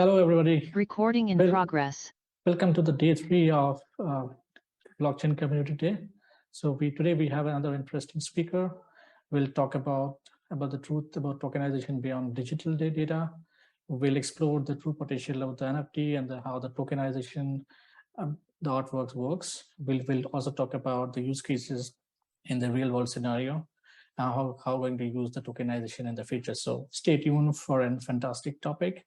Hello, everybody. Recording in progress. Welcome to the day 3 of Blockchain Community Day. So today we have another interesting speaker. We'll talk about the truth about tokenization beyond digital data. We'll explore the true potential of the NFT and how the tokenization, the artworks works. We'll also talk about the use cases in the real world scenario, how we're going to use the tokenization in the future. So stay tuned for a fantastic topic.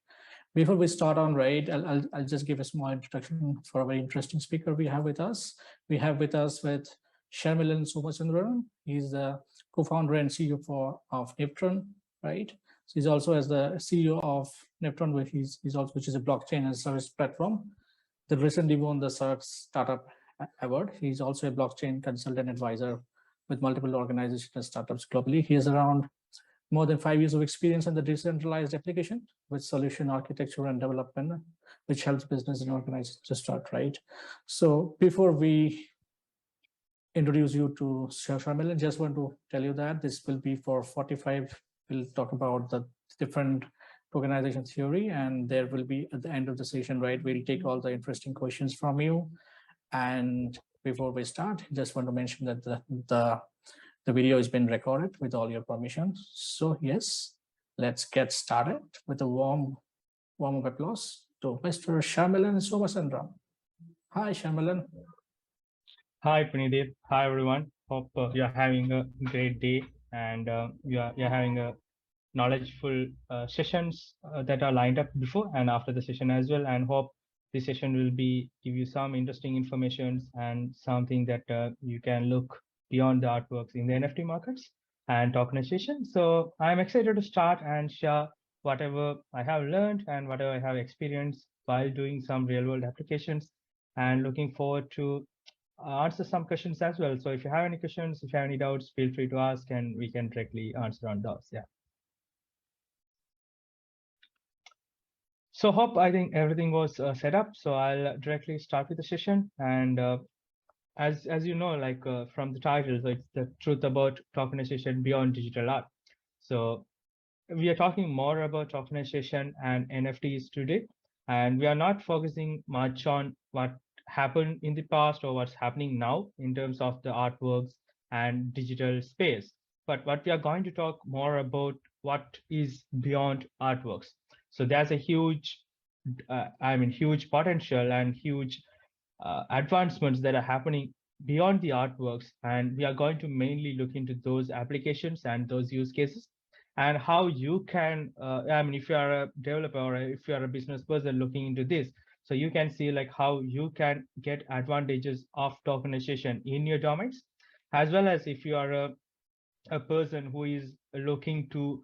Before we start on, I'll just give a small introduction for a very interesting speaker we have with us. We have with us Sharmilan Somasundaram. He's the co-founder and CEO of Neptron, right? So he's also as the CEO of Neptron, which is a blockchain and service platform that recently won the Startup Award. He's also a blockchain consultant advisor with multiple organizations and startups globally. He has around more than 5 years of experience in the decentralized application with solution architecture and development, which helps business and organizations to start, right? So before we introduce you to Sharmilan, just want to tell you that this will be for 45. We'll talk about the different tokenization theory, and there will be at the end of the session, right, we'll take all the interesting questions from you. And before we start, just want to mention that the video has been recorded with all your permissions. So yes, let's get started with a warm applause to Mr. Sharmilan Somasundaram. Hi, Sharmilan. Hi, Puneet. Hi, everyone. Hope you're having a great day and you're having a knowledgeful sessions that are lined up before and after the session as well. And hope this session will give you some interesting information and something that you can look beyond the artworks in the NFT markets and tokenization. So I'm excited to start and share whatever I have learned and whatever I have experienced while doing some real world applications, and looking forward to answer some questions as well. So if you have any questions, if you have any doubts, feel free to ask and we can directly answer on those. Yeah. So I think everything was set up. So I'll directly start with the session. And as you know, from the title, so it's the truth about tokenization beyond digital art. So we are talking more about tokenization and NFTs today, and we are not focusing much on what happened in the past or what's happening now in terms of the artworks and digital space. But what we are going to talk more about what is beyond artworks. So there's a huge, huge potential and huge advancements that are happening beyond the artworks, and we are going to mainly look into those applications and those use cases and how you can if you are a developer or if you are a business person looking into this, so you can see how you can get advantages of tokenization in your domains, as well as if you are a person who is looking to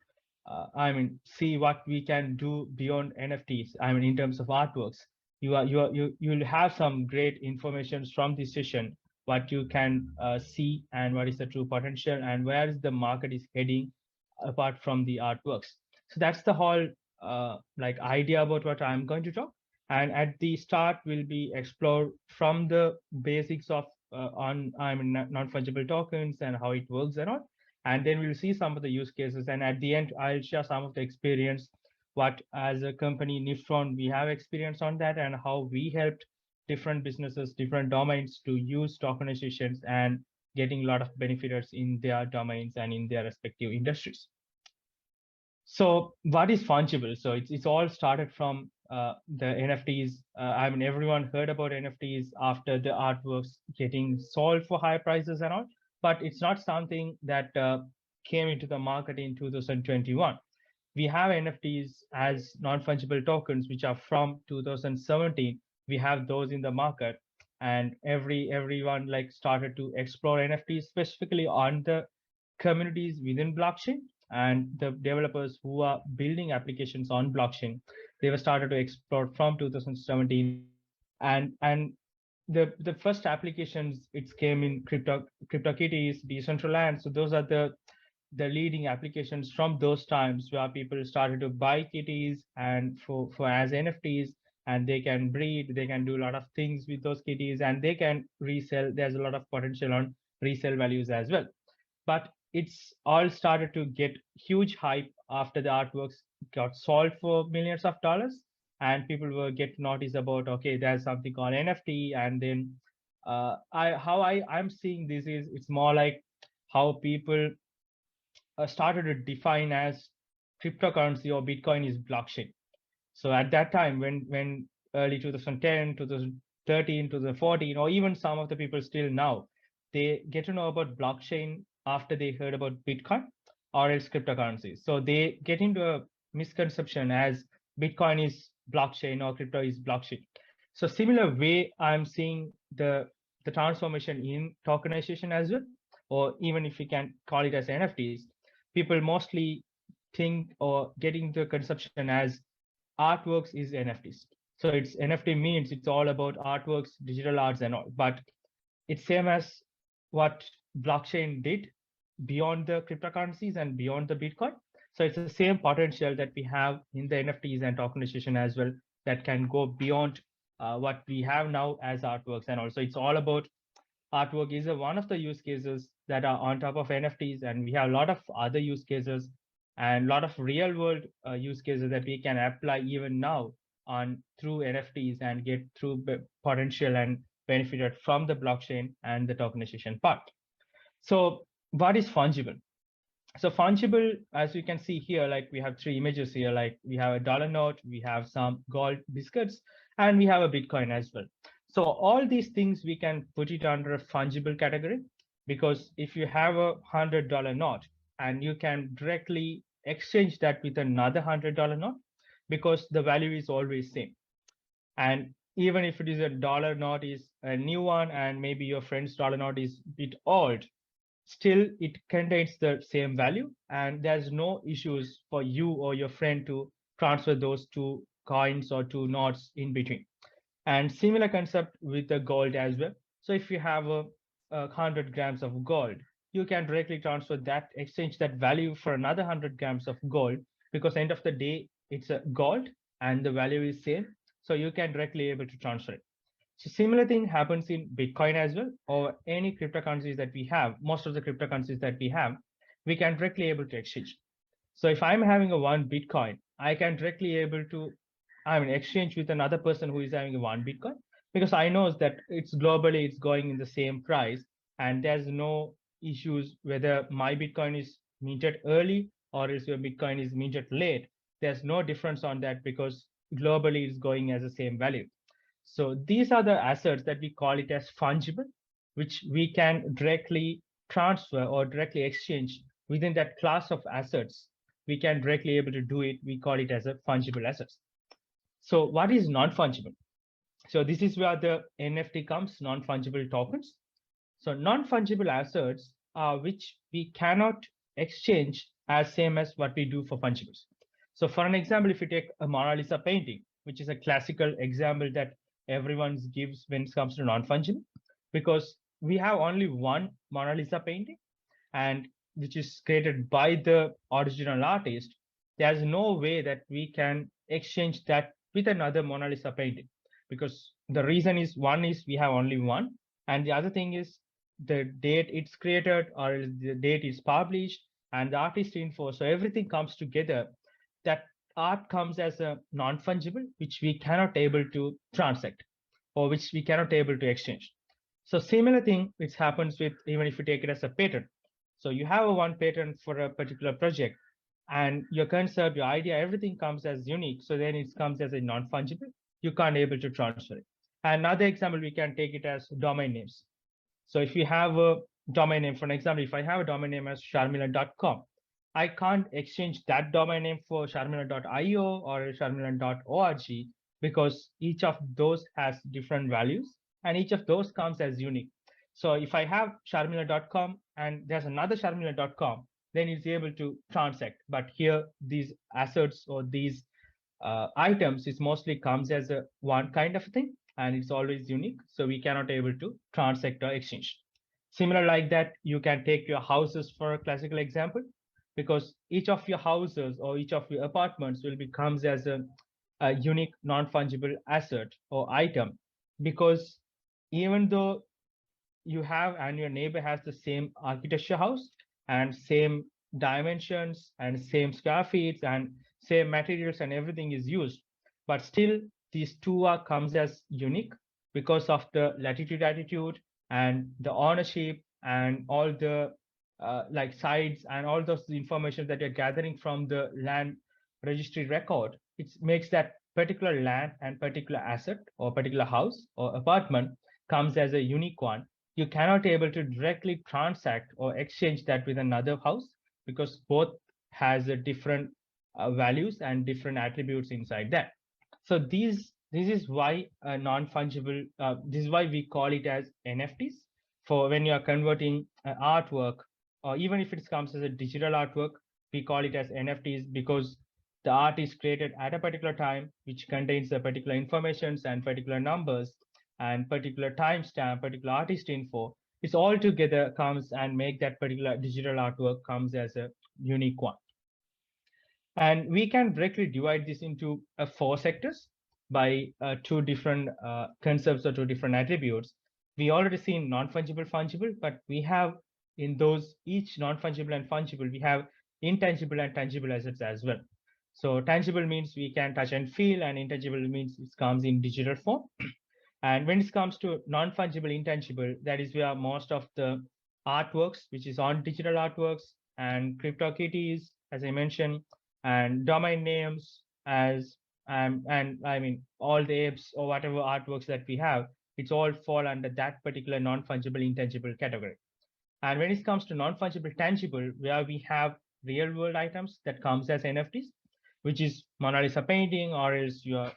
see what we can do beyond NFTs, in terms of artworks. You'll have some great information from this session, what you can see and what is the true potential and where is the market is heading apart from the artworks. So that's the whole idea about what I'm going to talk. And at the start, we'll be explore from the basics of non-fungible tokens and how it works and all. And then we'll see some of the use cases. And at the end, I'll share some of the experience, what as a company, Neptron, we have experience on that and how we helped different businesses, different domains to use tokenizations and getting a lot of benefits in their domains and in their respective industries. So what is fungible? So it's all started from the NFTs. Everyone heard about NFTs after the artworks getting sold for high prices and all, but it's not something that came into the market in 2021. We have NFTs as non-fungible tokens, which are from 2017. We have those in the market, and everyone started to explore NFTs specifically on the communities within blockchain and the developers who are building applications on blockchain. They were started to explore from 2017, and the first applications, it came in CryptoKitties, Decentraland. So those are the leading applications from those times where people started to buy kitties and for as NFTs, and they can breed, they can do a lot of things with those kitties, and they can resell. There's a lot of potential on resale values as well. But it's all started to get huge hype after the artworks got sold for millions of dollars. and people will get notice about, okay, there's something called NFT. And then I'm seeing this is, it's more like how people started to define as cryptocurrency or Bitcoin is blockchain. So at that time, when early 2010, 2013, 2014, or even some of the people still now, they get to know about blockchain after they heard about Bitcoin or else cryptocurrencies. So they get into a misconception as Bitcoin is blockchain or crypto is blockchain. So similar way, I'm seeing the transformation in tokenization as well, or even if we can call it as NFTs, people mostly think or getting the conception as artworks is NFTs. So it's NFT means it's all about artworks, digital arts and all, but it's same as what blockchain did beyond the cryptocurrencies and beyond the Bitcoin. So it's the same potential that we have in the NFTs and tokenization as well, that can go beyond what we have now as artworks. And also it's all about artwork is one of the use cases that are on top of NFTs, and we have a lot of other use cases and a lot of real world use cases that we can apply even now on through NFTs and get through potential and benefited from the blockchain and the tokenization part. So what is fungible? So fungible, as you can see here, like we have three images here, like we have a dollar note, we have some gold biscuits, and we have a Bitcoin as well. So all these things we can put it under a fungible category, because if you have a $100 note and you can directly exchange that with another $100 note, because the value is always same. And even if it is a dollar note is a new one and maybe your friend's dollar note is a bit old, still it contains the same value, and there's no issues for you or your friend to transfer those two coins or two notes in between. And similar concept with the gold as well. So if you have a 100 grams of gold, you can directly transfer that, exchange that value for another 100 grams of gold, because end of the day it's a gold and the value is same, so you can directly able to transfer it. So similar thing happens in Bitcoin as well, or any cryptocurrencies that we have. Most of the cryptocurrencies that we have, we can directly able to exchange. So if I'm having a one Bitcoin, I can directly able to, exchange with another person who is having a one Bitcoin, because I know that it's globally, it's going in the same price, and there's no issues whether my Bitcoin is minted early or is your Bitcoin is minted late. There's no difference on that, because globally it's going as the same value. So these are the assets that we call it as fungible, which we can directly transfer or directly exchange within that class of assets. We can directly able to do it. We call it as a fungible assets. So what is non-fungible? So this is where the NFT comes, non-fungible tokens. So non-fungible assets are which we cannot exchange as same as what we do for fungibles. So for an example, if you take a Mona Lisa painting, which is a classical example that everyone gives when it comes to non-fungible, because we have only one Mona Lisa painting, and which is created by the original artist. There's no way that we can exchange that with another Mona Lisa painting, because the reason is, one is we have only one, and the other thing is the date it's created or the date is published and the artist info. So everything comes together. That art comes as a non-fungible, which we cannot able to transact or which we cannot able to exchange. So similar thing which happens with, even if you take it as a patent. So you have a one patent for a particular project, and your concept, your idea, everything comes as unique. So then it comes as a non-fungible. You can't able to transfer it. Another example, we can take it as domain names. So if you have a domain name, for an example, if I have a domain name as sharmilan.com, I can't exchange that domain name for sharmilan.io or sharmilan.org, because each of those has different values and each of those comes as unique. So if I have sharmilan.com and there's another sharmilan.com, then it's able to transact. But here, these assets or these items is mostly comes as a one kind of thing, and it's always unique. So we cannot able to transact or exchange. Similar like that, you can take your houses for a classical example, because each of your houses or each of your apartments will becomes as a unique non-fungible asset or item, because even though you have and your neighbor has the same architecture house and same dimensions and same square feet and same materials and everything is used, but still these two are comes as unique because of the latitude, attitude, and the ownership and all the like sites and all those information that you're gathering from the land registry record. It makes that particular land and particular asset or particular house or apartment comes as a unique one. You cannot able to directly transact or exchange that with another house because both has a different values and different attributes inside that. So this is why non-fungible. This is why we call it as NFTs for when you are converting artwork, or even if it comes as a digital artwork, we call it as NFTs because the art is created at a particular time, which contains the particular informations and particular numbers and particular timestamp, particular artist info. It's all together comes and make that particular digital artwork comes as a unique one. And we can directly divide this into four sectors by two different concepts or two different attributes. We already seen non-fungible, fungible, but we have in those each non-fungible and fungible, we have intangible and tangible assets as well. So tangible means we can touch and feel, and intangible means it comes in digital form. And when it comes to non-fungible, intangible, that is where most of the artworks, which is on digital artworks and CryptoKitties, as I mentioned, and domain names as and I mean all the apes or whatever artworks that we have, it's all fall under that particular non-fungible, intangible category. And when it comes to non-fungible, tangible, where we have real world items that comes as NFTs, which is Mona Lisa painting or else your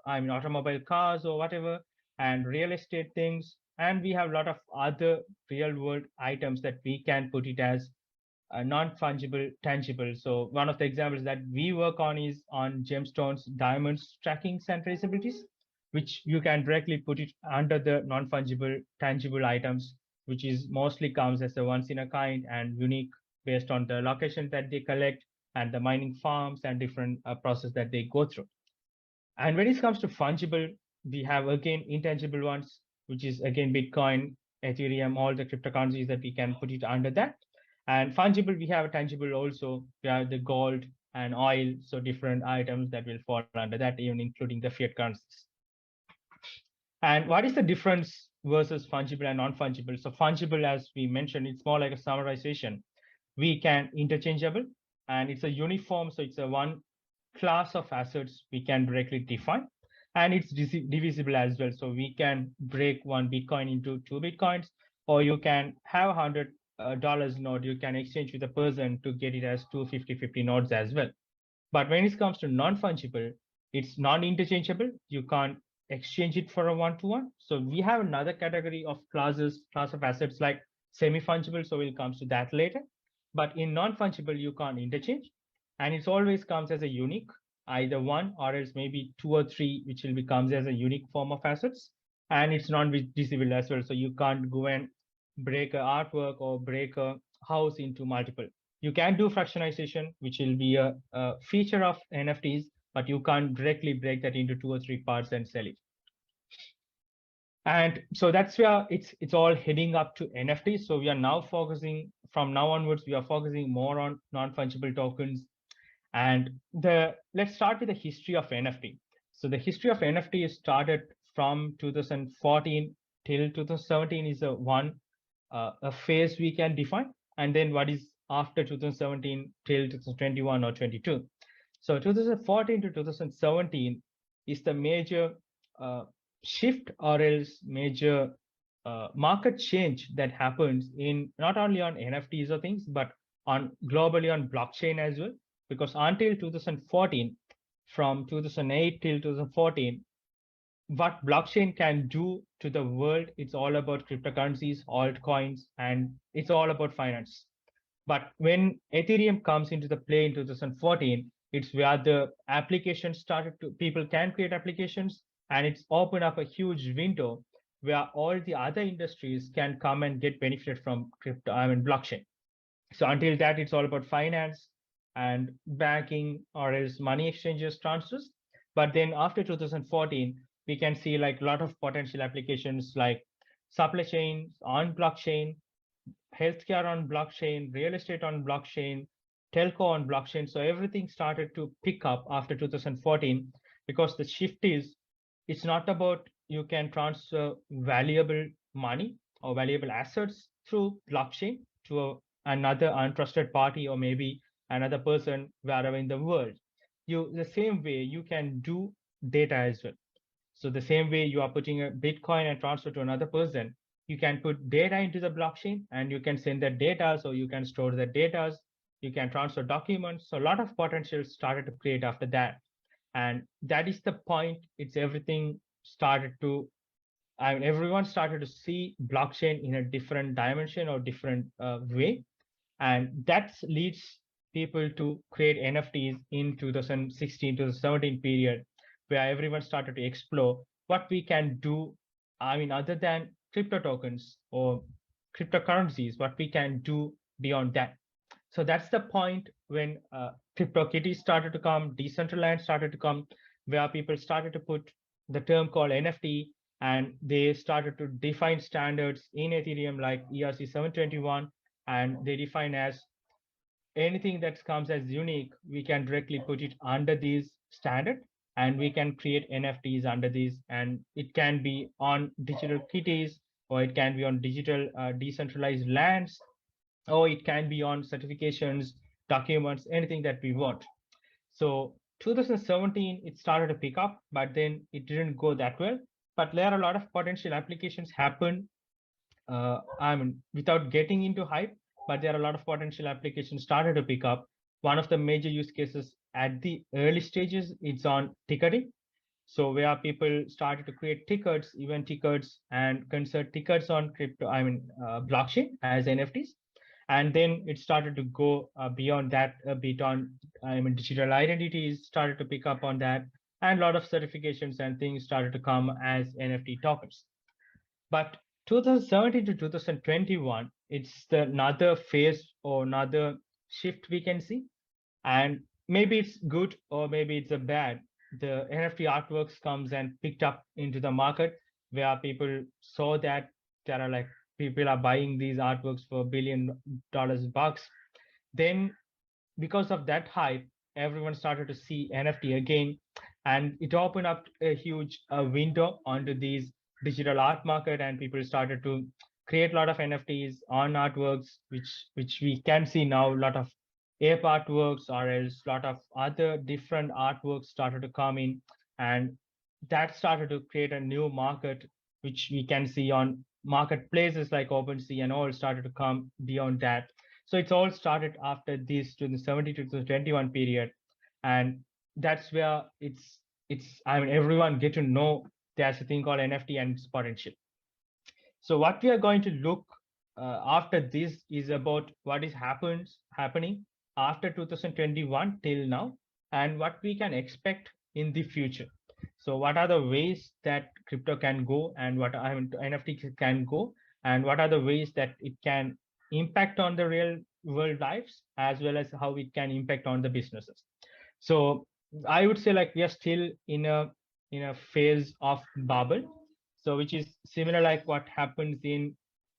I mean automobile cars or whatever, and real estate things. And we have a lot of other real world items that we can put it as non-fungible, tangible. So one of the examples that we work on is on gemstones, diamonds, trackings, and traceabilities, which you can directly put it under the non-fungible, tangible items, which is mostly comes as a once in a kind and unique based on the location that they collect and the mining farms and different process that they go through. And when it comes to fungible, we have again intangible ones, which is again Bitcoin, Ethereum, all the cryptocurrencies that we can put it under that. And fungible, we have tangible also. We have the gold and oil, so different items that will fall under that, even including the fiat currencies. And what is the difference versus fungible and non-fungible? So fungible, as we mentioned, it's more like a summarization. We can interchangeable, and it's a uniform, so it's a one class of assets we can directly define, and it's divisible as well. So we can break one Bitcoin into two Bitcoins, or you can have $100 node, you can exchange with a person to get it as 250 nodes as well. But when it comes to non-fungible, it's non-interchangeable. You can't exchange it for a one-to-one. So we have another category of class of assets like semi-fungible. So we'll come to that later. But in non-fungible, you can't interchange. And it always comes as a unique, either one or else maybe two or three, which will becomes as a unique form of assets. And it's non-divisible as well. So you can't go and break an artwork or break a house into multiple. You can do fractionalization, which will be a feature of NFTs, but you can't directly break that into two or three parts and sell it. And so that's where it's all heading up to NFTs. So we are now focusing from now onwards, we are focusing more on non-fungible tokens. And let's start with the history of NFT. So the history of NFT is started from 2014 till 2017 is a phase we can define. And then what is after 2017 till 2021 or 22. So 2014 to 2017 is the major shift or else major market change that happens in not only on NFTs or things, but on globally on blockchain as well. Because until 2014, from 2008 till 2014, what blockchain can do to the world, it's all about cryptocurrencies, altcoins, and it's all about finance. But when Ethereum comes into the play in 2014, it's where the application started to, people can create applications, and it's opened up a huge window where all the other industries can come and get benefited from blockchain. So until that, it's all about finance and banking or else money exchanges, transfers. But then after 2014, we can see like a lot of potential applications like supply chains on blockchain, healthcare on blockchain, real estate on blockchain, telco on blockchain. So everything started to pick up after 2014 because the shift is, it's not about you can transfer valuable money or valuable assets through blockchain to another untrusted party or maybe another person wherever in the world. The same way you can do data as well. So the same way you are putting a Bitcoin and transfer to another person, you can put data into the blockchain and you can send that data, so you can store the data, you can transfer documents. So a lot of potential started to create after that. And that is the point. It's everything started to, I mean, everyone started to see blockchain in a different dimension or different way. And that leads people to create NFTs in 2016 to 2017 period, where everyone started to explore what we can do. I mean, other than crypto tokens or cryptocurrencies, what we can do beyond that. So that's the point when CryptoKitties started to come, Decentraland started to come, where people started to put the term called NFT, and they started to define standards in Ethereum like ERC 721, and they define as anything that comes as unique, we can directly put it under these standard, and we can create NFTs under these, and it can be on digital kitties, or it can be on digital decentralized lands, or it can be on certifications, documents, anything that we want. So 2017, it started to pick up, but then it didn't go that well. But there are a lot of potential applications happen. I mean, without getting into hype, but there are a lot of potential applications started to pick up. One of the major use cases at the early stages, it's on ticketing. So where people started to create tickets, event tickets, and concert tickets on crypto, I mean, blockchain as NFTs. And then it started to go beyond that a bit on, I mean, digital identities started to pick up on that, and a lot of certifications and things started to come as NFT tokens. But 2017 to 2021, it's another phase or another shift we can see. And maybe it's good or maybe it's a bad. The NFT artworks comes and picked up into the market, where people saw that there are like people are buying these artworks for $1 billion bucks. Then because of that hype, everyone started to see NFT again, and it opened up a huge window onto these digital art market, and people started to create a lot of NFTs on artworks, which we can see now. A lot of ape artworks or else a lot of other different artworks started to come in, and that started to create a new market, which we can see on marketplaces like OpenSea and all started to come beyond that. So it's all started after this 2017 to 2021 period, and that's where it's I mean, everyone get to know there's a thing called NFT and its potential. So what we are going to look after this is about what is happening after 2021 till now, and what we can expect in the future. So what are the ways that crypto can go, and what I mean NFT can go, and what are the ways that it can impact on the real world lives, as well as how it can impact on the businesses. So I would say like we are still in a phase of bubble, so which is similar like what happens in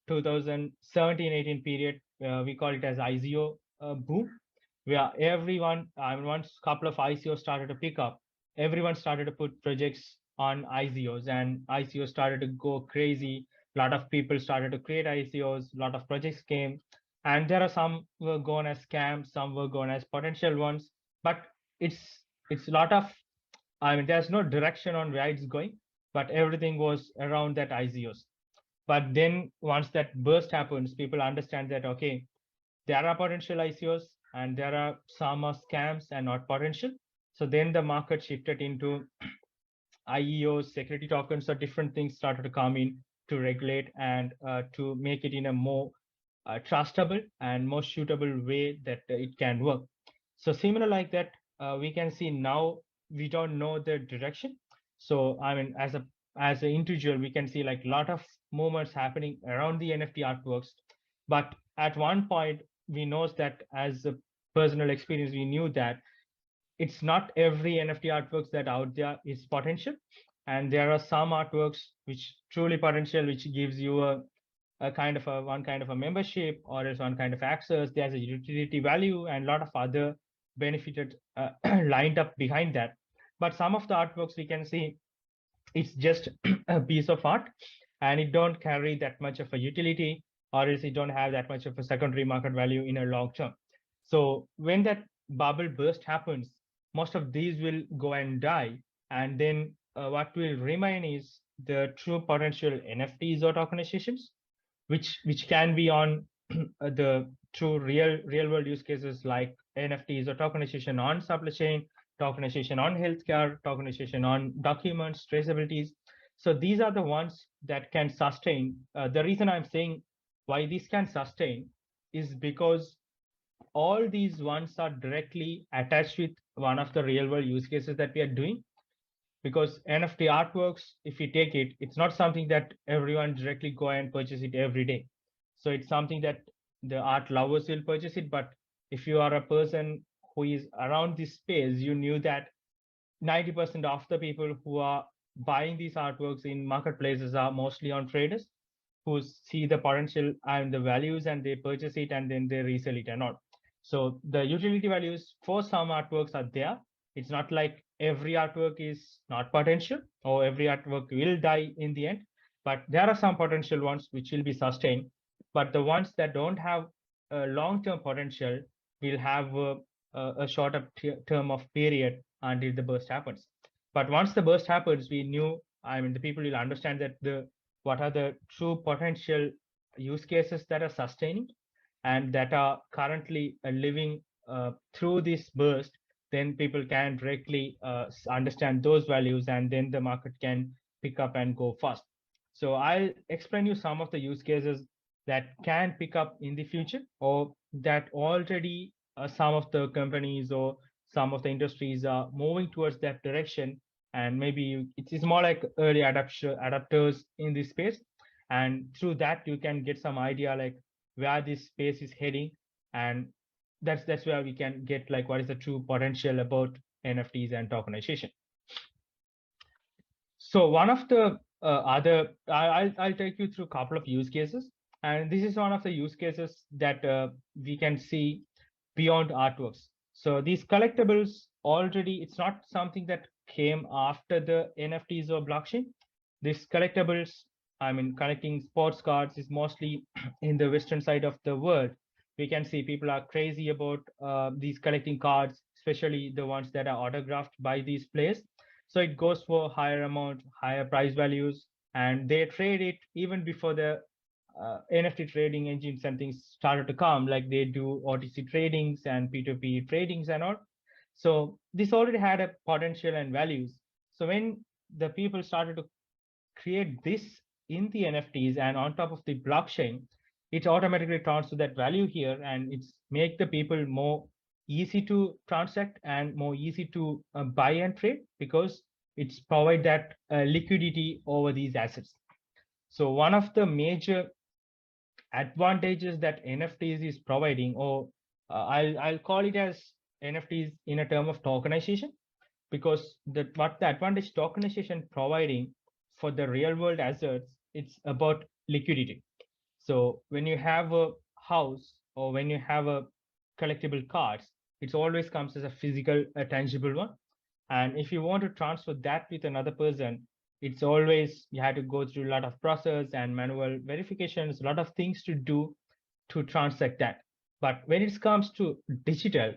2017-18 period. We call it as ICO boom, where everyone, once a couple of ICOs started to pick up, everyone started to put projects on ICOs, and ICOs started to go crazy. A lot of people started to create ICOs, a lot of projects came, and there are some were gone as scams, some were gone as potential ones, but it's a lot of, I mean, there's no direction on where it's going, but everything was around that ICOs. But then once that burst happens, people understand that, okay, there are potential ICOs and there are some are scams and not potential. So then the market shifted into IEOs, security tokens, or different things started to come in to regulate and to make it in a more trustable and more suitable way that it can work. So similar like that, we can see now we don't know the direction. So I mean, as an individual, we can see like a lot of movements happening around the NFT artworks. But at one point, we know that as a personal experience, we knew that it's not every NFT artworks that out there is potential. And there are some artworks which truly potential, which gives you a kind of one kind of a membership, or is one kind of access. There's a utility value and a lot of other benefited lined up behind that. But some of the artworks we can see it's just a piece of art, and it don't carry that much of a utility, or else it don't have that much of a secondary market value in a long term. So when that bubble burst happens, most of these will go and die, and then what will remain is the true potential NFTs or tokenizations, which can be on the true real world use cases like NFTs or tokenization on supply chain, tokenization on healthcare, tokenization on documents, traceabilities. So these are the ones that can sustain. The reason I'm saying why this can sustain is because all these ones are directly attached with one of the real world use cases that we are doing. Because NFT artworks, if you take it, it's not something that everyone directly go and purchase it every day. So it's something that the art lovers will purchase it. But if you are a person who is around this space, you knew that 90% of the people who are buying these artworks in marketplaces are mostly on traders who see the potential and the values, and they purchase it and then they resell it and all. So the utility values for some artworks are there. It's not like every artwork is not potential or every artwork will die in the end, but there are some potential ones which will be sustained. But the ones that don't have a long-term potential will have a shorter term of period until the burst happens. But once the burst happens, we knew, I mean, the people will understand that what are the true potential use cases that are sustaining and that are currently living through this burst, then people can directly understand those values, and then the market can pick up and go fast. So I'll explain you some of the use cases that can pick up in the future, or that already some of the companies or some of the industries are moving towards that direction. And maybe it's more like early adapters in this space, and through that you can get some idea like where this space is heading, and that's where we can get like what is the true potential about NFTs and tokenization. So one of the I'll take you through a couple of use cases, and this is one of the use cases that we can see beyond artworks. So these collectibles already, it's not something that came after the NFTs or blockchain. These collectibles, I mean, collecting sports cards is mostly in the Western side of the world. We can see people are crazy about these collecting cards, especially the ones that are autographed by these players. So it goes for higher amount, higher price values, and they trade it even before the NFT trading engines and things started to come, like they do OTC tradings and P2P tradings and all. So this already had a potential and values. So when the people started to create this in the NFTs and on top of the blockchain, it automatically turns to that value here, and it's make the people more easy to transact and more easy to buy and trade, because it's provide that liquidity over these assets. So one of the major advantages that NFTs is providing, or I'll call it as NFTs in a term of tokenization, because what the advantage tokenization providing for the real world assets, it's about liquidity. So when you have a house or when you have a collectible cards, it always comes as a physical, a tangible one. And if you want to transfer that with another person, it's always you have to go through a lot of process and manual verifications, a lot of things to do to transact that. But when it comes to digital,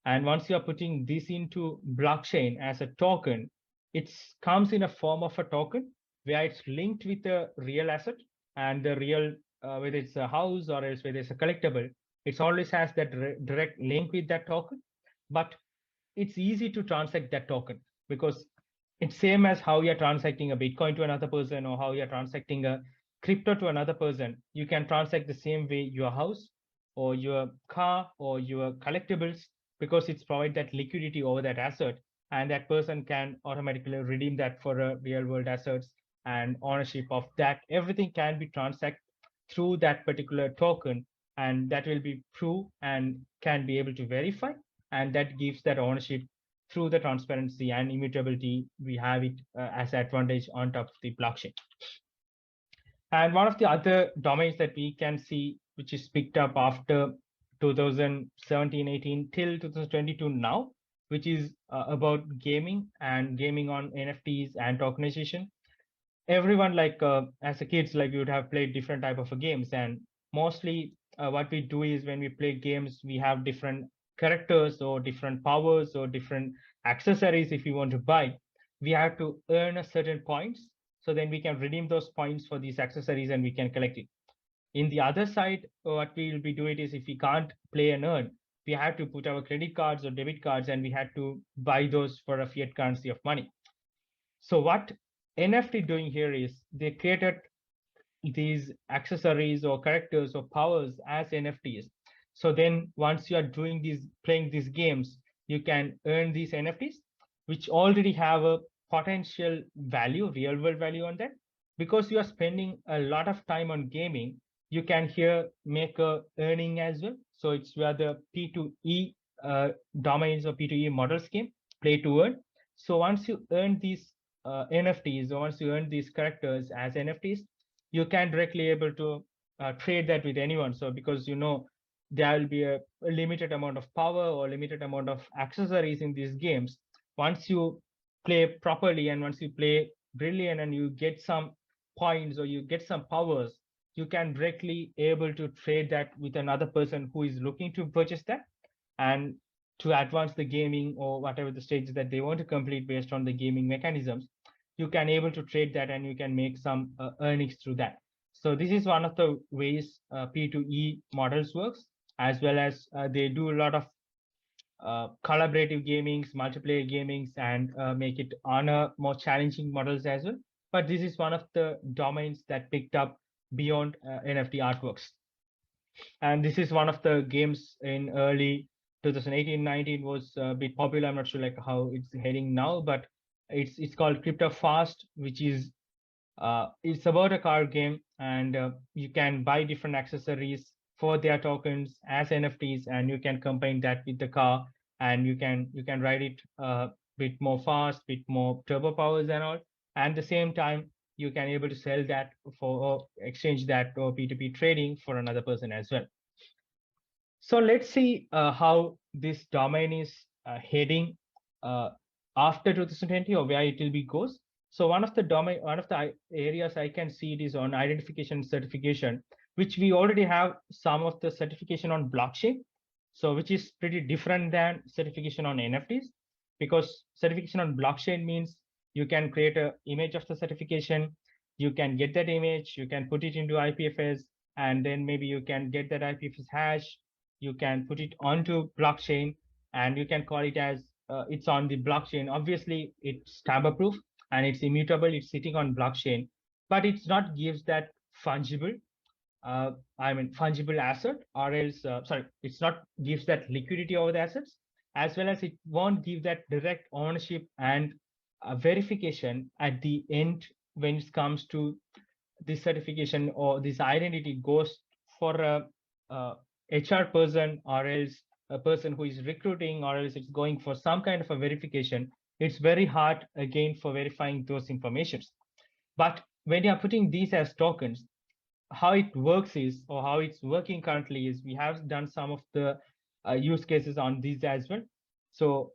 and once you are putting this into blockchain as a token, it comes in a form of a token where it's linked with a real asset, and the real, whether it's a house or else whether it's a collectible, it always has that direct link with that token. But it's easy to transact that token, because it's same as how you're transacting a Bitcoin to another person, or how you're transacting a crypto to another person. You can transact the same way your house or your car or your collectibles, because it's provide that liquidity over that asset, and that person can automatically redeem that for a real world assets and ownership of that. Everything can be transacted through that particular token, and that will be true and can be able to verify, and that gives that ownership through the transparency and immutability. We have it as advantage on top of the blockchain. And one of the other domains that we can see, which is picked up after 2017, 18 till 2022 now, which is about gaming and gaming on NFTs and tokenization. Everyone, like as a kids, like we would have played different type of games, and mostly what we do is when we play games, we have different characters or different powers or different accessories. If we want to buy, we have to earn a certain points, so then we can redeem those points for these accessories and we can collect it. In the other side, what we will be doing is if we can't play and earn, we have to put our credit cards or debit cards and we had to buy those for a fiat currency of money. So what NFT doing here is they created these accessories or characters or powers as NFTs. So then once you are doing these, playing these games, you can earn these NFTs, which already have a potential value, real world value on that. Because you are spending a lot of time on gaming, you can here make a earning as well. So it's where the P2E domains or P2E model scheme, play to earn. So once you earn these NFTs, or once you earn these characters as NFTs, you can directly able to trade that with anyone. So because there will be a limited amount of power or limited amount of accessories in these games. Once you play properly and once you play brilliant and you get some points or you get some powers, you can directly able to trade that with another person who is looking to purchase that and to advance the gaming or whatever the stages that they want to complete based on the gaming mechanisms. You can able to trade that and you can make some earnings through that. So this is one of the ways P2E models works, as well as they do a lot of collaborative gamings, multiplayer gamings, and make it on a more challenging models as well. But this is one of the domains that picked up beyond NFT artworks. And this is one of the games in early 2018-19 was a bit popular. I'm not sure like how it's heading now, but it's called Crypto Fast, which is it's about a card game, and you can buy different accessories for their tokens as NFTs, and you can combine that with the car, and you can ride it a bit more fast, bit more turbo powers and all. And at the same time, you can able to sell that for or exchange that or P2P trading for another person as well. So let's see how this domain is heading uh, after 2020 or where it will be goes. So one of the areas I can see it is on identification certification, which we already have some of the certification on blockchain. So which is pretty different than certification on NFTs, because certification on blockchain means you can create an image of the certification, you can get that image, you can put it into IPFS, and then maybe you can get that IPFS hash, you can put it onto blockchain, and you can call it as it's on the blockchain. Obviously, it's tamper proof and it's immutable. It's sitting on blockchain, but it's not gives that fungible. Fungible asset, or else, sorry, it's not gives that liquidity over the assets, as well as it won't give that direct ownership and verification at the end when it comes to this certification or this identity goes for a HR person, or else a person who is recruiting, or else it's going for some kind of a verification. It's very hard again for verifying those informations. But when you are putting these as tokens, how it works is, or how it's working currently is, we have done some of the use cases on these as well. So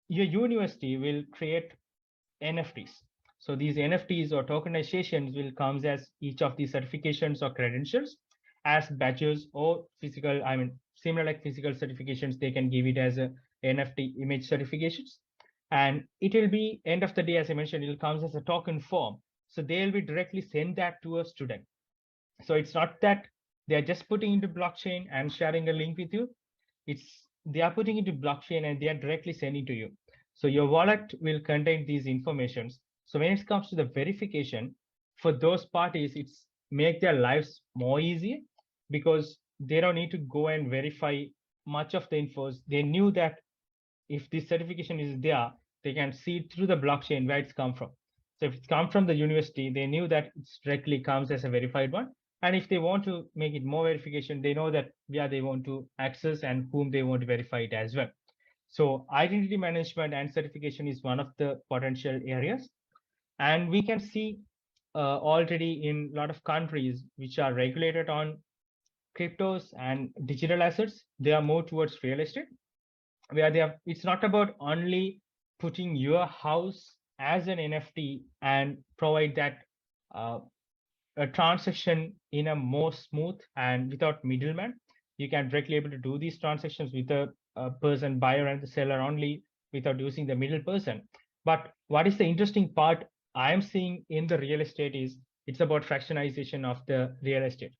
your university will create NFTs. So these NFTs or tokenizations will come as each of these certifications or credentials as badges or physical, similar like physical certifications, they can give it as a NFT image certifications. And it will be end of the day, as I mentioned, it will come as a token form. So they'll be directly send that to a student. So it's not that they're just putting into blockchain and sharing a link with you. It's they are putting into blockchain and they are directly sending to you. So your wallet will contain these informations. So when it comes to the verification, for those parties, it's make their lives more easy, because they don't need to go and verify much of the infos. They knew that if this certification is there, they can see through the blockchain where it's come from. So if it's come from the university, they knew that it directly comes as a verified one. And if they want to make it more verification, they know that where they want to access and whom they want to verify it as well. So identity management and certification is one of the potential areas. And we can see already in a lot of countries which are regulated on cryptos and digital assets, they are more towards real estate. where they have, it's not about only putting your house as an NFT and provide that uh, a transaction in a more smooth and without middleman. You can directly able to do these transactions with a person, buyer and the seller only, without using the middle person. But what is the interesting part I am seeing in the real estate is it's about fractionization of the real estate.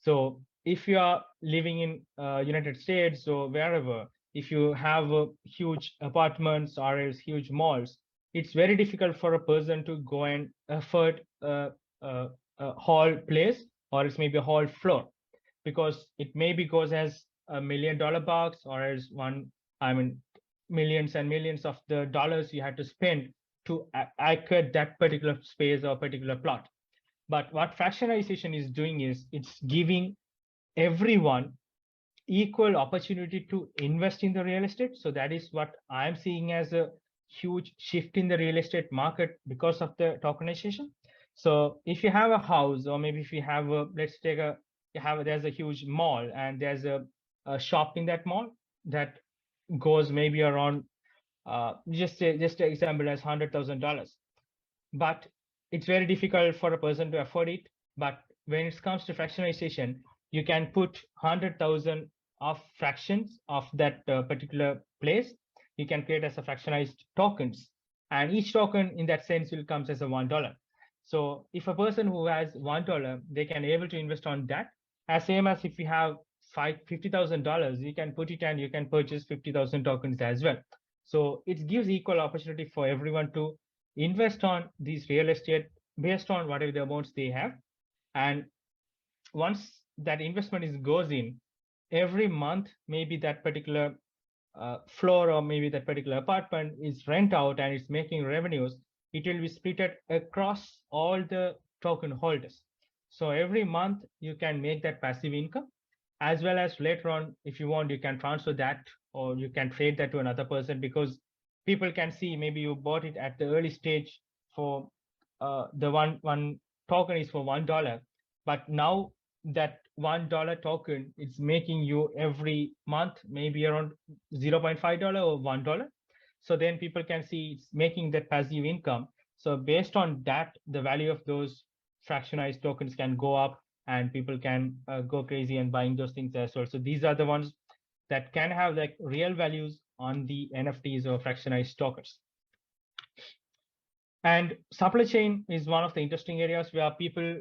So if you are living in United States or wherever, if you have huge apartments or else huge malls, it's very difficult for a person to go and afford a hall place, or it's maybe a hall floor, because it maybe goes as $1 million box, or as one, I mean, millions and millions of the dollars you had to spend to acquire that particular space or particular plot. But what fractionalization is doing is it's giving everyone equal opportunity to invest in the real estate. So that is what I'm seeing as a huge shift in the real estate market because of the tokenization. So if you have a house, or maybe if you have a, let's take a, you have, there's a huge mall and there's a shop in that mall that goes maybe around, just an example as $100,000. But it's very difficult for a person to afford it. But when it comes to fractionalization, you can put 100,000 of fractions of that particular place. You can create as a fractionized tokens, and each token in that sense will comes as a $1. So if a person who has $1, they can able to invest on that. As same as if you have $50,000, you can put it and you can purchase 50,000 tokens as well. So it gives equal opportunity for everyone to invest on these real estate based on whatever the amounts they have. And once that investment is goes in, every month, maybe that particular floor or maybe that particular apartment is rent out and it's making revenues, it will be split across all the token holders. So every month you can make that passive income, as well as later on, if you want, you can transfer that or you can trade that to another person, because people can see maybe you bought it at the early stage for the one token is for $1, but now that $1 token is making you every month maybe around $0.5 or $1. So then people can see it's making that passive income. So based on that, the value of those fractionized tokens can go up, and people can go crazy and buying those things as well. So these are the ones that can have like real values on the NFTs or fractionized tokens. And supply chain is one of the interesting areas where people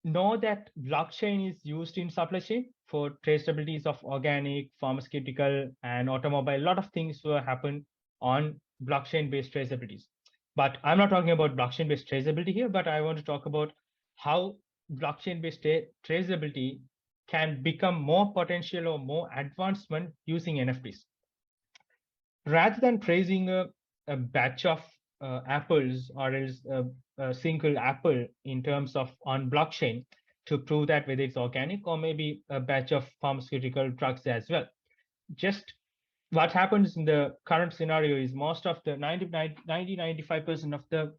know that blockchain is used in supply chain for traceabilities of organic, pharmaceutical, and automobile. A lot of things will happen on blockchain-based traceabilities. But I'm not talking about blockchain-based traceability here, but I want to talk about how blockchain-based traceability can become more potential or more advancement using NFTs. Rather than tracing a batch of apples or else a single apple in terms of on blockchain to prove that whether it's organic, or maybe a batch of pharmaceutical drugs as well. Just what happens in the current scenario is most of the 95% of the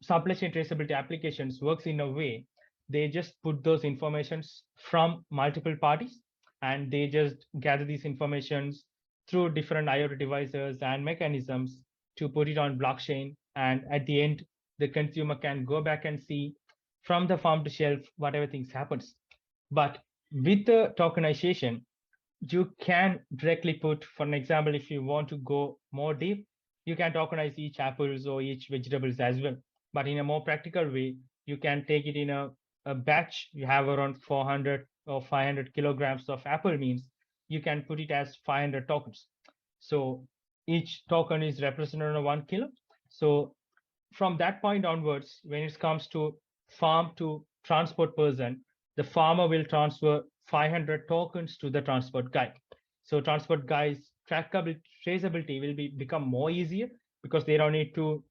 supply chain traceability applications works in a way they just put those informations from multiple parties, and they just gather these informations through different IoT devices and mechanisms to put it on blockchain. And at the end, the consumer can go back and see from the farm to shelf whatever things happens. But with the tokenization, you can directly put, for an example, if you want to go more deep, you can tokenize each apples or each vegetables as well. But in a more practical way, you can take it in a batch. You have around 400 or 500 kilograms of apple, means you can put it as 500 tokens. So each token is represented on 1 kilo. So from that point onwards, when it comes to farm to transport person, the farmer will transfer 500 tokens to the transport guy. So transport guys traceability will become more easier, because they don't need to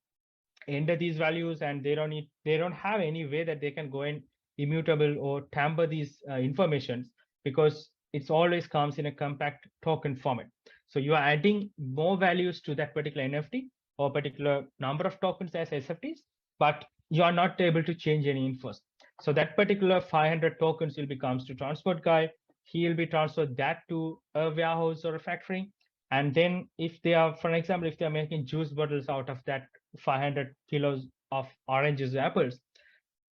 enter these values, and they don't have any way that they can go and immutable or tamper these informations, because it's always comes in a compact token format. So you are adding more values to that particular NFT or particular number of tokens as SFTs, but you are not able to change any infos. So that particular 500 tokens will becomes to transport guy. He will be transferred that to a warehouse or a factory, And then if they are, for example, if they are making juice bottles out of that 500 kilos of oranges or apples,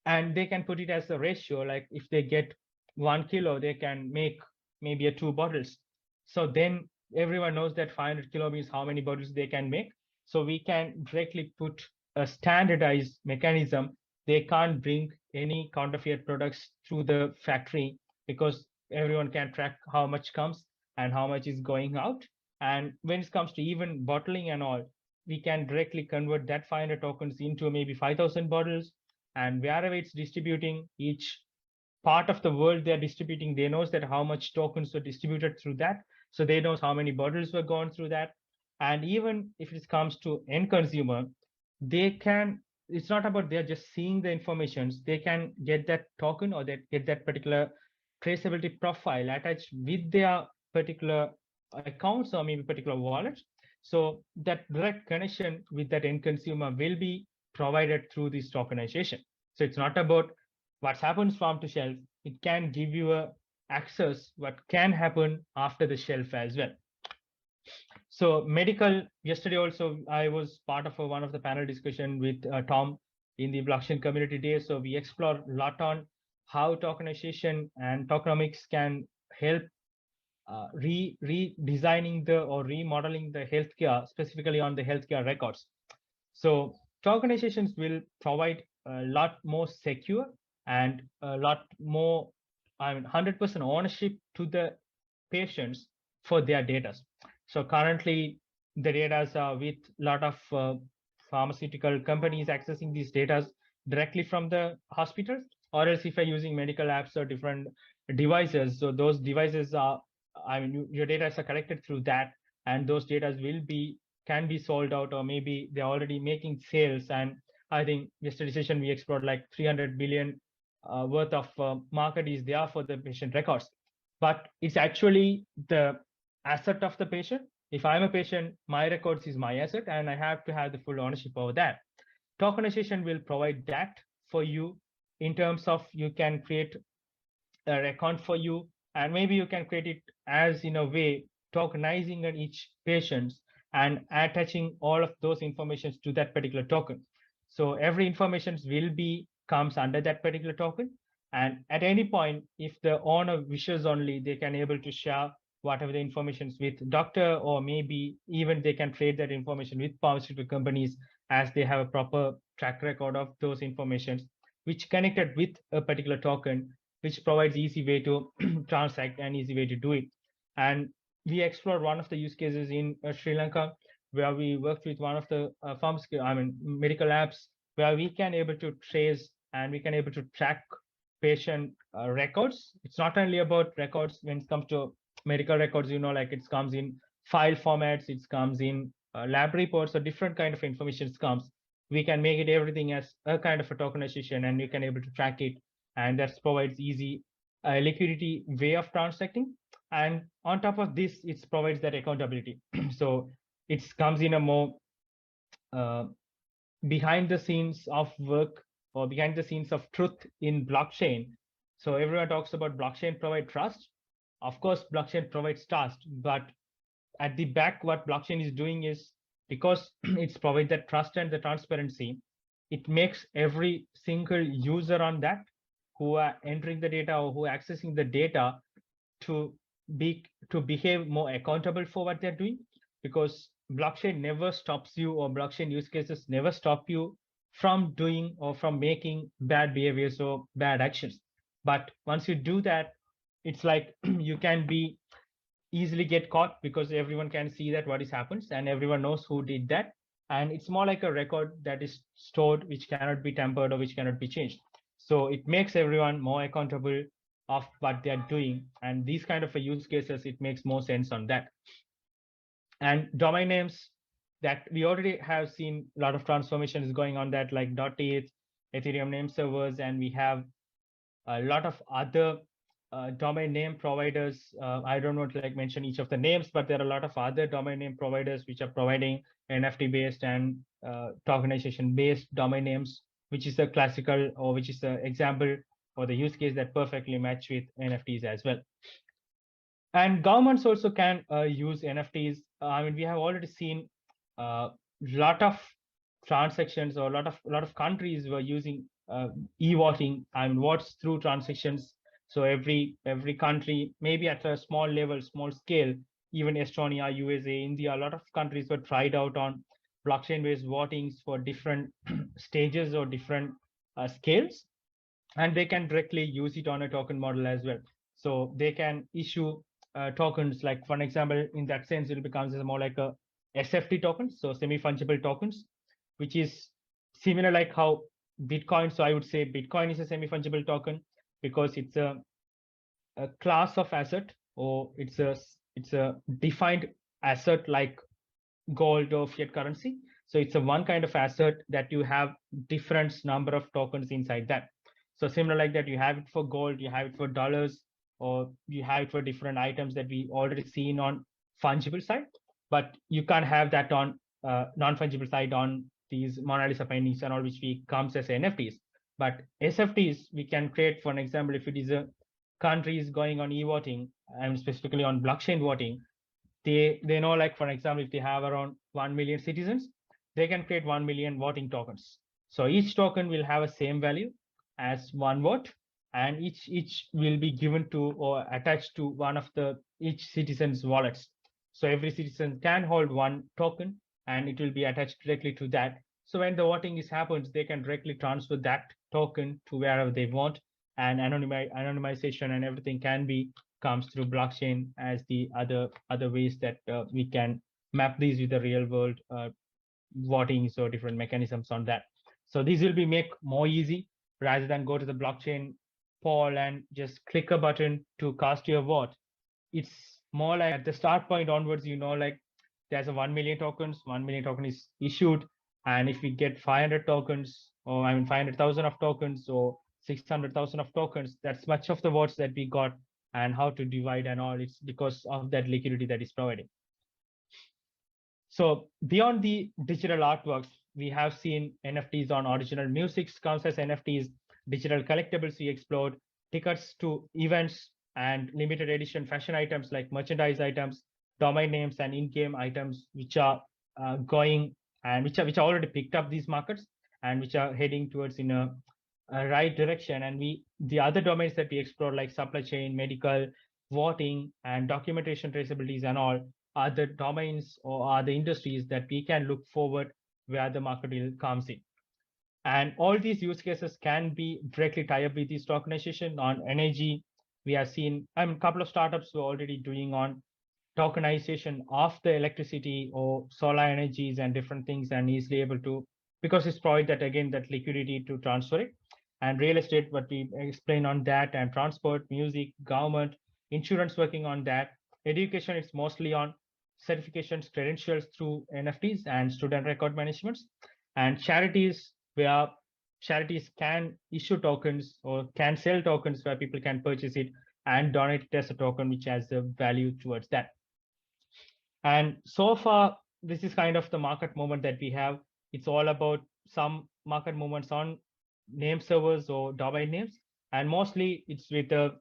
and they can put it as a ratio, like if they get 1 kilo, they can make maybe a 2 bottles. So then everyone knows that 500 kilo means how many bottles they can make. So we can directly put a standardized mechanism. They can't bring any counterfeit products through the factory, because everyone can track how much comes and how much is going out. And when it comes to even bottling and all, we can directly convert that 500 tokens into maybe 5,000 bottles. And wherever it's distributing, each part of the world they're distributing, they knows that how much tokens were distributed through that. So they knows how many bottles were gone through that. And even if it comes to end consumer, they can, it's not about they're just seeing the informations, they can get that token, or they get that particular traceability profile attached with their particular accounts or maybe particular wallet. So that direct connection with that end consumer will be provided through this tokenization. So it's not about what happens farm to shelf. It can give you a access what can happen after the shelf as well. So medical, yesterday also I was part of one of the panel discussion with Tom in the blockchain community day. So we explore a lot on how tokenization and tokenomics can help redesigning the or remodeling the healthcare, specifically on the healthcare records. So tokenizations will provide a lot more secure and a lot more, 100% ownership to the patients for their data. So currently the data are with a lot of pharmaceutical companies accessing these data directly from the hospitals, or else if you're using medical apps or different devices, so those devices are, your data are collected through that, and those data can be sold out, or maybe they're already making sales. And I think yesterday's session we explored like 300 billion worth of market is there for the patient records. But it's actually the asset of the patient. If I'm a patient, my records is my asset, and I have to have the full ownership over that. Tokenization will provide that for you, in terms of you can create an account for you, and maybe you can create it as in a way tokenizing on each patient and attaching all of those informations to that particular token. So every information will be comes under that particular token, and at any point if the owner wishes only, they can able to share whatever the information with doctor, or maybe even they can trade that information with pharmaceutical companies, as they have a proper track record of those informations which connected with a particular token, which provides easy way to transact and easy way to do it. And we explored one of the use cases in Sri Lanka, where we worked with one of the medical apps, where we can able to trace and we can able to track patient records. It's not only about records when it comes to medical records, like it comes in file formats, it comes in lab reports, or different kind of information comes. We can make it everything as a kind of a tokenization, and you can able to track it, and that provides easy liquidity way of transacting. And on top of this, it provides that accountability. So it comes in a more behind the scenes of work, or behind the scenes of truth in blockchain. So everyone talks about blockchain provide trust. Of course, blockchain provides trust, but at the back, what blockchain is doing is, because it's provide that trust and the transparency, it makes every single user on that who are entering the data or who are accessing the data to behave more accountable for what they're doing, because blockchain never stops you, or blockchain use cases never stop you from doing or from making bad behaviors or bad actions. But once you do that, it's like you can be easily get caught, because everyone can see that what is happens, and everyone knows who did that. And it's more like a record that is stored, which cannot be tampered or which cannot be changed. So it makes everyone more accountable of what they're doing. And these kind of use cases, it makes more sense on that. And domain names, that we already have seen a lot of transformations going on that, like .eth, Ethereum name servers, and we have a lot of other domain name providers. I don't want to like mention each of the names, but there are a lot of other domain name providers which are providing NFT based and tokenization based domain names, which is a classical, or which is an example or the use case that perfectly match with NFTs as well. And governments also can use NFTs. I mean, we have already seen a lot of transactions, or a lot of countries were using e-voting and votes through transactions. So every country, maybe at a small level, small scale, even Estonia, USA, India, a lot of countries were tried out on blockchain-based votings for different stages or different scales, and they can directly use it on a token model as well. So they can issue tokens, like for example, in that sense, it becomes more like a SFT tokens, so semi-fungible tokens, which is similar like how Bitcoin. So I would say Bitcoin is a semi-fungible token because it's a class of asset, or it's a defined asset like gold or fiat currency. So it's a one kind of asset that you have different number of tokens inside that. So similar like that, you have it for gold, you have it for dollars, or you have it for different items that we already seen on fungible side. But you can't have that on non-fungible side on these Mona Lisa paintings and all, which we comes as NFTs. But SFTs we can create. For an example, if it is a country is going on e-voting and specifically on blockchain voting, they know, like for example, if they have around 1 million citizens, they can create 1 million voting tokens. So each token will have a same value as one vote, and each will be given to or attached to one of the each citizen's wallets. So every citizen can hold one token, and it will be attached directly to that. So when the voting is happens, they can directly transfer that token to wherever they want, and anonymization and everything can be comes through blockchain as the other ways that we can map these with the real world votings or different mechanisms on that. So these will be make more easy rather than go to the blockchain poll and just click a button to cast your vote. It's more like at the start point onwards, like there's a 1 million tokens, 1 million token is issued. And if we get 500 tokens, or I mean 500,000 of tokens, or 600,000 of tokens, that's much of the votes that we got. And how to divide and all, it's because of that liquidity that is providing. So beyond the digital artworks, we have seen NFTs on original music counts as NFTs, digital collectibles we explored, tickets to events, and limited edition fashion items like merchandise items, domain names, and in-game items, which are going and which are already picked up these markets and which are heading towards in a right direction. And the other domains that we explore, like supply chain, medical, voting, and documentation traceabilities and all, are the domains or are the industries that we can look forward where the market will comes in. And all these use cases can be directly tied up with this tokenization. On energy, we have seen a couple of startups were already doing on tokenization of the electricity or solar energies and different things, and easily able to, because it's provide that again that liquidity to transfer it. And real estate, what we explain on that, and transport, music, government, insurance working on that. Education, it's mostly on certifications, credentials through NFTs and student record managements. And charities, where charities can issue tokens or can sell tokens where people can purchase it and donate it as a token, which has the value towards that. And so far, this is kind of the market movement that we have. It's all about some market movements on name servers or domain names, and mostly it's with the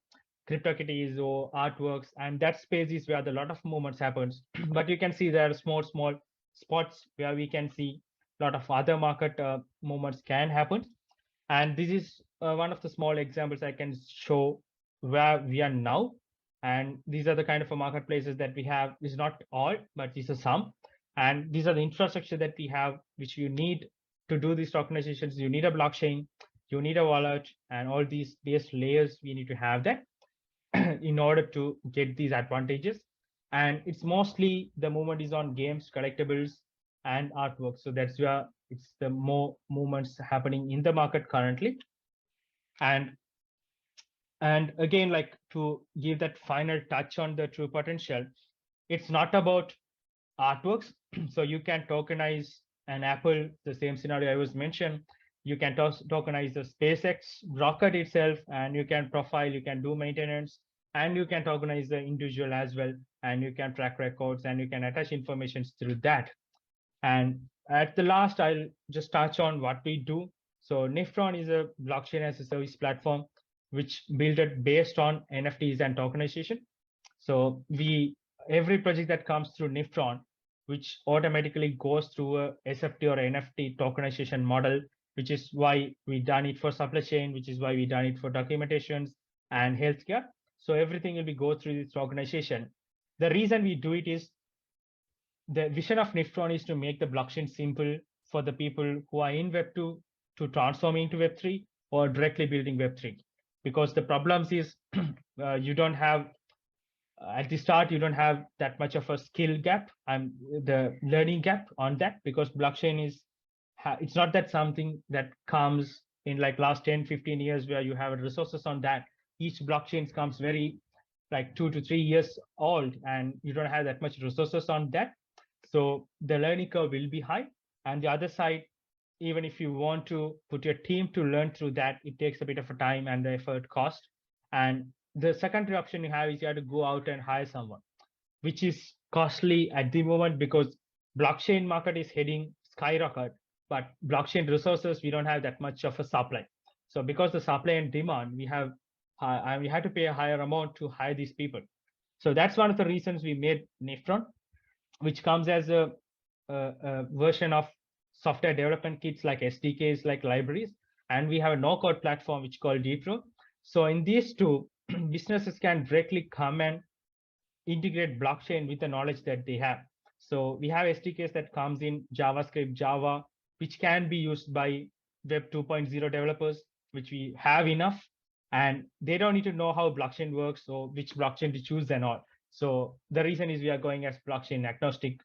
CryptoKitties or artworks, and that space is where a lot of movements happens. But you can see there are small spots where we can see a lot of other market movements can happen. And this is one of the small examples I can show where we are now. And these are the kind of marketplaces that we have. This is not all, but these are some. And these are the infrastructure that we have, which you need to do these tokenizations. You need a blockchain, you need a wallet, and all these base layers, we need to have that in order to get these advantages. And it's mostly the movement is on games, collectibles, and artwork. So that's where it's the more movements happening in the market currently. And again, like to give that final touch on the true potential, it's not about artworks. So you can tokenize an Apple, the same scenario I was mentioned. You can tokenize the SpaceX rocket itself, and you can profile, you can do maintenance, and you can tokenize the individual as well, and you can track records, and you can attach information through that. And at the last, I'll just touch on what we do. So Niftron is a blockchain as a service platform which built it based on NFTs and tokenization. So every project that comes through Nephron, which automatically goes through a SFT or NFT tokenization model, which is why we done it for supply chain, which is why we done it for documentations and healthcare. So everything will be go through this organization. The reason we do it is the vision of Nephron is to make the blockchain simple for the people who are in Web2 to transform into Web3 or directly building Web3. Because the problems is you don't have at the start you don't have that much of a skill gap and the learning gap on that, because blockchain is it's not that something that comes in like last 10-15 years where you have resources on that. Each blockchain comes very like 2 to 3 years old and you don't have that much resources on that, so the learning curve will be high. And the other side, even if you want to put your team to learn through that, it takes a bit of a time and the effort cost. And the secondary option you have is you have to go out and hire someone, which is costly at the moment because blockchain market is heading skyrocket, but blockchain resources, we don't have that much of a supply. So because the supply and demand, we have to pay a higher amount to hire these people. So that's one of the reasons we made Nephron, which comes as a version of software development kits like SDKs, like libraries, and we have a no-code platform which is called DPro. So in these two, businesses can directly come and integrate blockchain with the knowledge that they have. So we have SDKs that comes in JavaScript, Java, which can be used by Web 2.0 developers, which we have enough, and they don't need to know how blockchain works or which blockchain to choose and all. So the reason is we are going as blockchain agnostic.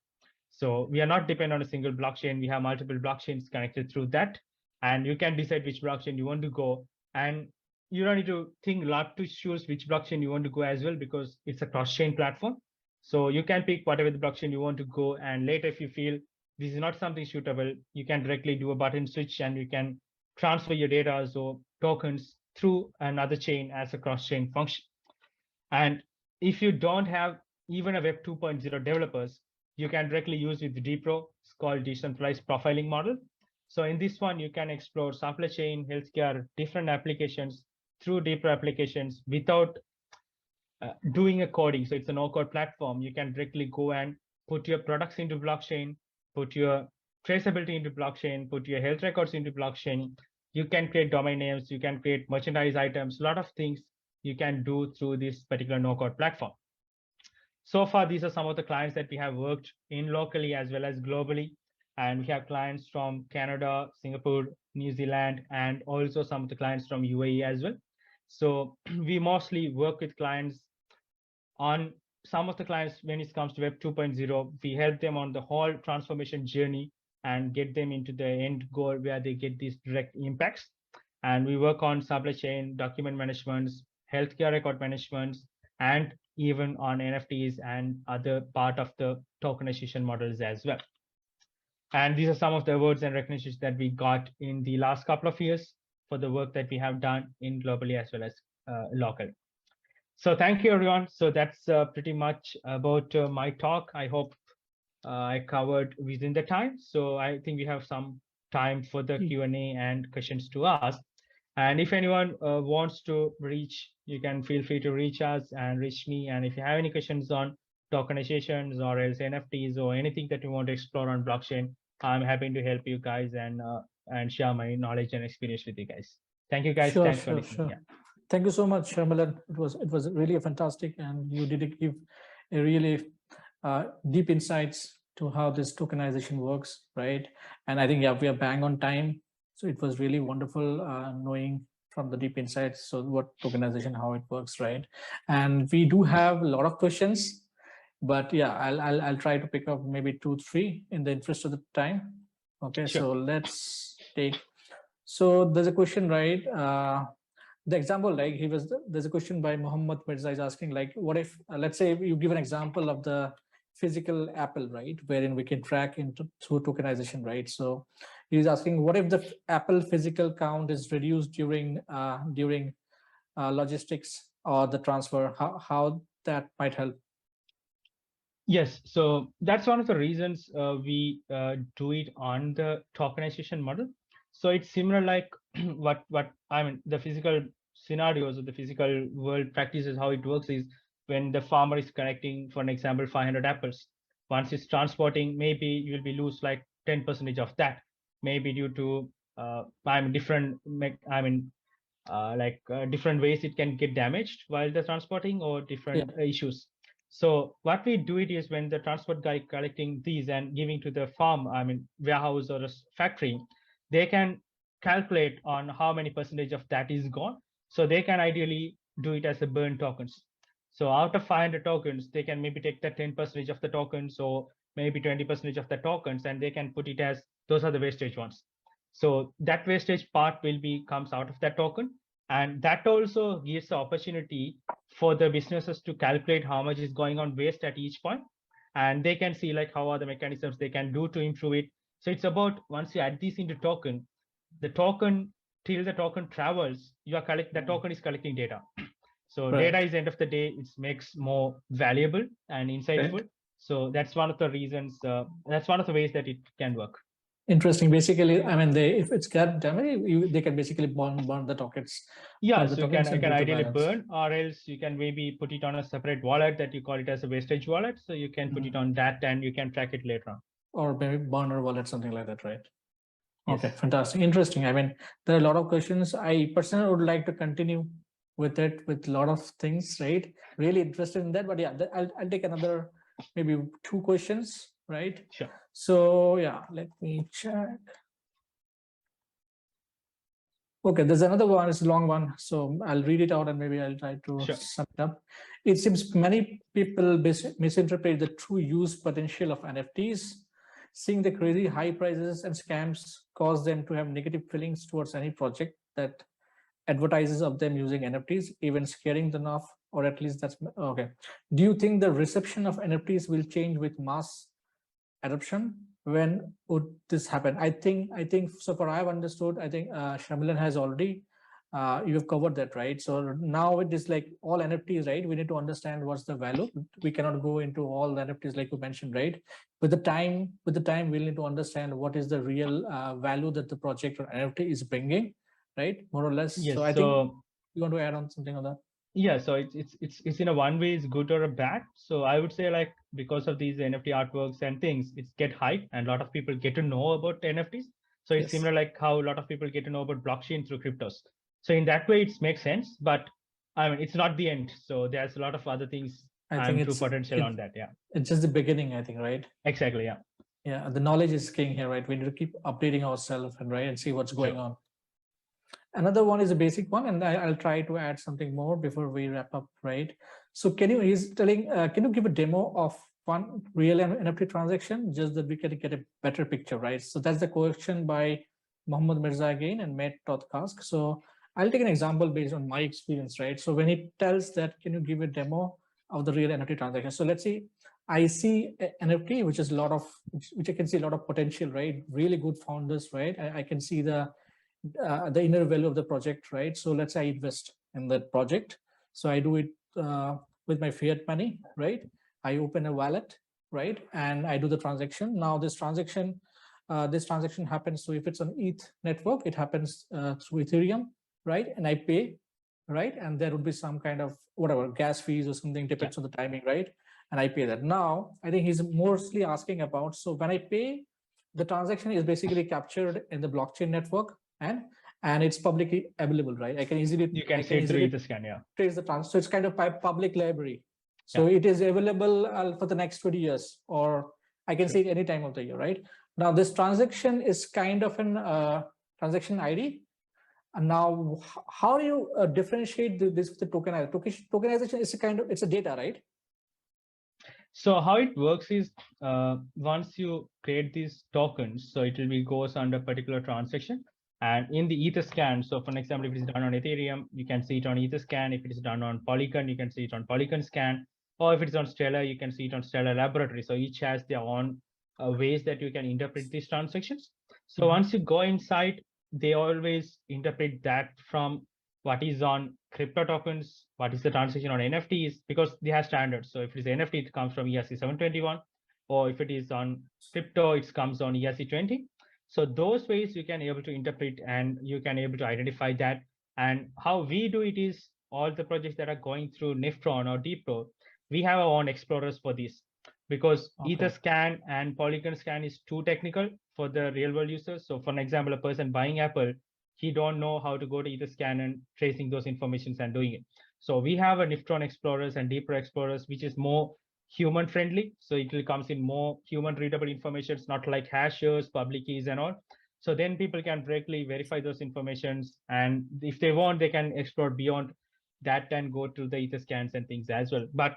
So we are not dependent on a single blockchain. We have multiple blockchains connected through that, and you can decide which blockchain you want to go. And you don't need to think a lot to choose which blockchain you want to go as well, because it's a cross-chain platform. So you can pick whatever the blockchain you want to go, and later if you feel this is not something suitable, you can directly do a button switch and you can transfer your data or tokens through another chain as a cross-chain function. And if you don't have even a Web 2.0 developers, you can directly use with DPro. It's called decentralized profiling model. So in this one, you can explore supply chain, healthcare, different applications through DPro applications without doing a coding. So it's a no-code platform. You can directly go and put your products into blockchain, put your traceability into blockchain, put your health records into blockchain. You can create domain names, you can create merchandise items, a lot of things you can do through this particular no-code platform. So far, these are some of the clients that we have worked in locally as well as globally. And we have clients from Canada, Singapore, New Zealand, and also some of the clients from UAE as well. So we mostly work with clients on some of the clients when it comes to Web 2.0. We help them on the whole transformation journey and get them into the end goal where they get these direct impacts. And we work on supply chain, document management, healthcare record management, and even on NFTs and other part of the tokenization models as well. And these are some of the awards and recognitions that we got in the last couple of years for the work that we have done in globally as well as local. So thank you, everyone. So that's pretty much about my talk. I hope I covered within the time. So I think we have some time for the Q&A and questions to ask. And if anyone wants to reach, you can feel free to reach us and reach me. And if you have any questions on tokenizations or else NFTs or anything that you want to explore on blockchain, I'm happy to help you guys and share my knowledge and experience with you guys. Thank you, guys. Sure, Thanks sure, for listening. sure. Yeah. Thank you so much, Sharmilan. It was really fantastic, and you did give a really deep insights to how this tokenization works, right? And I think, yeah, we are bang on time. So it was really wonderful knowing from the deep insights, so what tokenization, how it works, right? And we do have a lot of questions, but yeah, I'll try to pick up maybe 2-3 in the interest of the time. Okay, Sure. so let's take. So there's a question, right? The example, like there's a question by Muhammad Mirza is asking, like, what if, let's say you give an example of the physical Apple, right, wherein we can track into through tokenization, right? So he's asking, what if the Apple physical count is reduced during logistics or the transfer? How that might help? Yes, so that's one of the reasons we do it on the tokenization model. So it's similar like what I mean, the physical scenarios of the physical world practices, how it works is when the farmer is collecting, for an example, 500 apples. Once it's transporting, maybe you will be lose like 10% of that, maybe due to different, different ways it can get damaged while they're transporting, or different issues. So what we do it is, when the transport guy collecting these and giving to the farm, warehouse or a factory, they can calculate on how many percentage of that is gone. So they can ideally do it as a burn tokens. So out of 500 tokens, they can maybe take the 10% of the tokens, or maybe 20% of the tokens, and they can put it as those are the wastage ones. So that wastage part will be comes out of that token. And that also gives the opportunity for the businesses to calculate how much is going on waste at each point. And they can see like how are the mechanisms they can do to improve it. So it's about, once you add this into token, the token, till the token travels, you are the token is collecting data. So data is, end of the day, it makes more valuable and insightful. So that's one of the reasons, that's one of the ways that it can work. Interesting. Basically, if it's got damage, they can basically burn the tokens. Yeah, so you can ideally burn, or else you can maybe put it on a separate wallet that you call it as a wastage wallet. So you can put it on that, and you can track it later on. Or maybe burner wallet, something like that, right? Yes. Okay, fantastic. Interesting. There are a lot of questions. I personally would like to continue with it, with a lot of things, right? Really interested in that, but yeah, I'll take another, maybe 2 questions, right? Sure. So yeah, let me check. Okay, there's another one, it's a long one. So I'll read it out and maybe I'll try to sum it up. It seems many people misinterpret the true use potential of NFTs. Seeing the crazy high prices and scams cause them to have negative feelings towards any project that advertises of them using NFTs, even scaring them off, or at least that's okay. Do you think the reception of NFTs will change with mass adoption? When would this happen? I think so far I've understood, I think Sharmilan has already you've covered that, right? So now it is like all NFTs, right? We need to understand what's the value. We cannot go into all the NFTs like you mentioned, right? With the time we need to understand what is the real value that the project or NFT is bringing, right? More or less. Yes, so I think you want to add on something on that? Yeah, so it's in a one way it's good or a bad. So I would say, like, because of these NFT artworks and things, it's get hype and a lot of people get to know about NFTs. So it's similar like how a lot of people get to know about blockchain through cryptos. So in that way, it makes sense, but it's not the end. So there's a lot of other things. I think true potential on that. Yeah, it's just the beginning, I think, right? Exactly. Yeah. Yeah, the knowledge is king here, right? We need to keep updating ourselves and see what's going on. Another one is a basic one, and I'll try to add something more before we wrap up, right? So can you give a demo of one real NFT transaction, just that we can get a better picture, right? So that's the question by Mohammed Mirza again and Matt Todkask. So I'll take an example based on my experience, right? So when he tells that, can you give a demo of the real NFT transaction? So let's see, I see NFT, which is which I can see a lot of potential, right? Really good founders, right? I can see the inner value of the project, right? So let's say I invest in that project. So I do it with my fiat money, right? I open a wallet, right? And I do the transaction. Now this transaction happens. So if it's an ETH network, it happens through Ethereum, right? And I pay, right? And there would be some kind of whatever gas fees or something, depends on the timing, right? And I pay that. Now I think he's mostly asking about, so when I pay, the transaction is basically captured in the blockchain network, and it's publicly available, right? I can easily see it through Etherscan, trace the transfer. So it's kind of public library. So it is available for the next 20 years, or I can see it any time of the year, right? Now this transaction is kind of an transaction ID. And now, how do you differentiate this with the tokenization? Tokenization is it's a data, right? So how it works is, once you create these tokens, so it will goes under particular transaction. And in the Etherscan, so for an example, if it is done on Ethereum, you can see it on Etherscan. If it is done on Polygon, you can see it on Polygon Scan. Or if it is on Stellar, you can see it on Stellar Laboratory. So each has their own ways that you can interpret these transactions. So once you go inside, they always interpret that from what is on crypto tokens, what is the transaction on NFTs, because they have standards. So if it is NFT, it comes from ERC 721, or if it is on crypto, it comes on ERC 20. So those ways you can able to interpret, and you can able to identify that. And how we do it is, all the projects that are going through Niftron or DeepRo, we have our own explorers for these, because Etherscan and Polygon scan is too technical for the real world users. So for an example, a person buying Apple, he don't know how to go to Etherscan and tracing those informations and doing it. So we have a Niftron explorers and DeepRo explorers, which is more human friendly. So it will comes in more human readable information. It's not like hashes, public keys and all. So then people can directly verify those informations. And if they want, they can explore beyond that and go to the Etherscans and things as well. But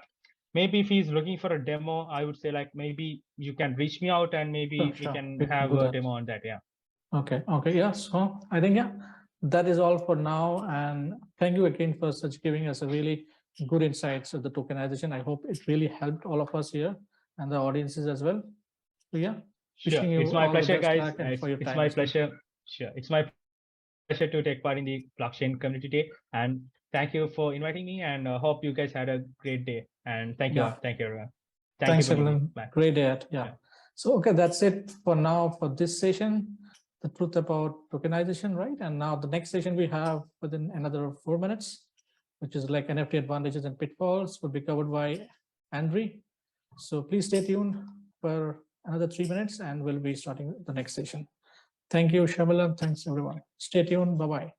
maybe if he's looking for a demo, I would say like maybe you can reach me out and maybe we can have a demo on that. Yeah. Okay. Yeah. So I think, yeah, that is all for now. And thank you again for giving us a really good insights of the tokenization. I hope it really helped all of us here and the audiences as well. So yeah. Sure. It's my pleasure, guys. It's my pleasure. Sure. It's my pleasure to take part in the blockchain community day. And thank you for inviting me, and hope you guys had a great day. And thank you. Thank you, everyone. Thanks, everyone. Great day. Yeah. So, okay, that's it for now for this session, the truth about tokenization, right? And now the next session we have within another 4 minutes, which is like NFT advantages and pitfalls, will be covered by Andre. So please stay tuned for another 3 minutes and we'll be starting the next session. Thank you, Sharmilan. Thanks, everyone. Stay tuned. Bye-bye.